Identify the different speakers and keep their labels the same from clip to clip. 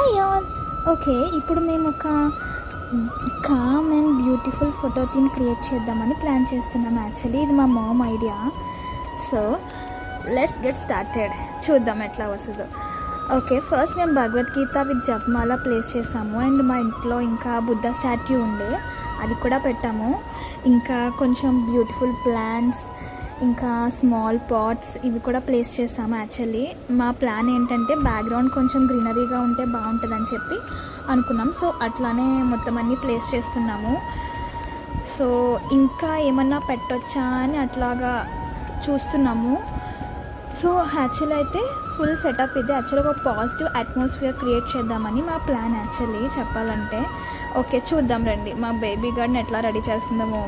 Speaker 1: Hi all. Okay, ఇప్పుడు మేము ఒక calm and beautiful photo theme create చేద్దామని ప్లాన్ చేస్తున్నాం. యాక్చువల్లీ ఇది మా mom idea. So let's get started. చూద్దాం ఎట్లా వస్తుందో. ఓకే, ఫస్ట్ మేము భగవద్గీత విత్ జపమాల ప్లేస్ చేసాము. అండ్ మా ఇంట్లో ఇంకా బుద్ధ స్టాట్యూ ఉండే, అది కూడా పెట్టాము. ఇంకా కొంచెం బ్యూటిఫుల్ ప్లాంట్స్, ఇంకా స్మాల్ పాట్స్ ఇవి కూడా ప్లేస్ చేసాము. యాక్చువల్లీ మా ప్లాన్ ఏంటంటే బ్యాక్గ్రౌండ్ కొంచెం గ్రీనరీగా ఉంటే బాగుంటుందని చెప్పి అనుకున్నాం. సో అట్లానే మొత్తం అన్నీ ప్లేస్ చేస్తున్నాము. సో ఇంకా ఏమన్నా పెట్టొచ్చా అని అట్లాగా చూస్తున్నాము. సో యాక్చువల్లీ అయితే ఫుల్ సెటప్ ఇది. యాక్చువల్గా ఒక పాజిటివ్ అట్మాస్ఫియర్ క్రియేట్ చేద్దామని మా ప్లాన్ యాక్చువల్లీ చెప్పాలంటే. ఓకే, చూద్దాం రండి మా బేబీ గార్డ్ని ఎట్లా రెడీ చేస్తుందో మా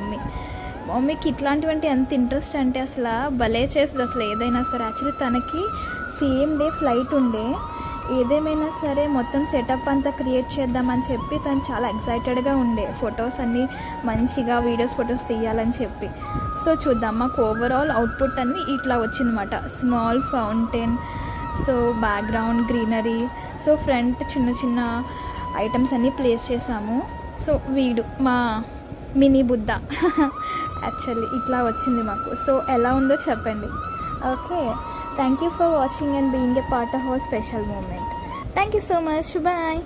Speaker 1: మమ్మీకి ఇట్లాంటివంటి ఎంత ఇంట్రెస్ట్ అంటే అసలు భలే చేస్తుంది అసలు ఏదైనా సరే. యాక్చువల్లీ తనకి సేమ్ డే ఫ్లైట్ ఉండే, ఏదేమైనా సరే మొత్తం సెటప్ అంతా క్రియేట్ చేద్దామని చెప్పి తను చాలా ఎక్సైటెడ్గా ఉండే, ఫొటోస్ అన్నీ మంచిగా ఫొటోస్ తీయాలని చెప్పి. సో చూద్దాం, మాకు ఓవరాల్ అవుట్పుట్ అన్నీ ఇట్లా వచ్చిందన్నమాట. Small fountain, so background greenery, so front చిన్న చిన్న ఐటమ్స్ అన్నీ ప్లేస్ చేసాము. సో వీడు మా మినీ బుద్ధ యాక్చువల్లీ ఇట్లా వచ్చింది మాకు. సో ఎలా ఉందో చెప్పండి. Okay, thank you for watching and being a part of our special moment. Thank you so much. Bye.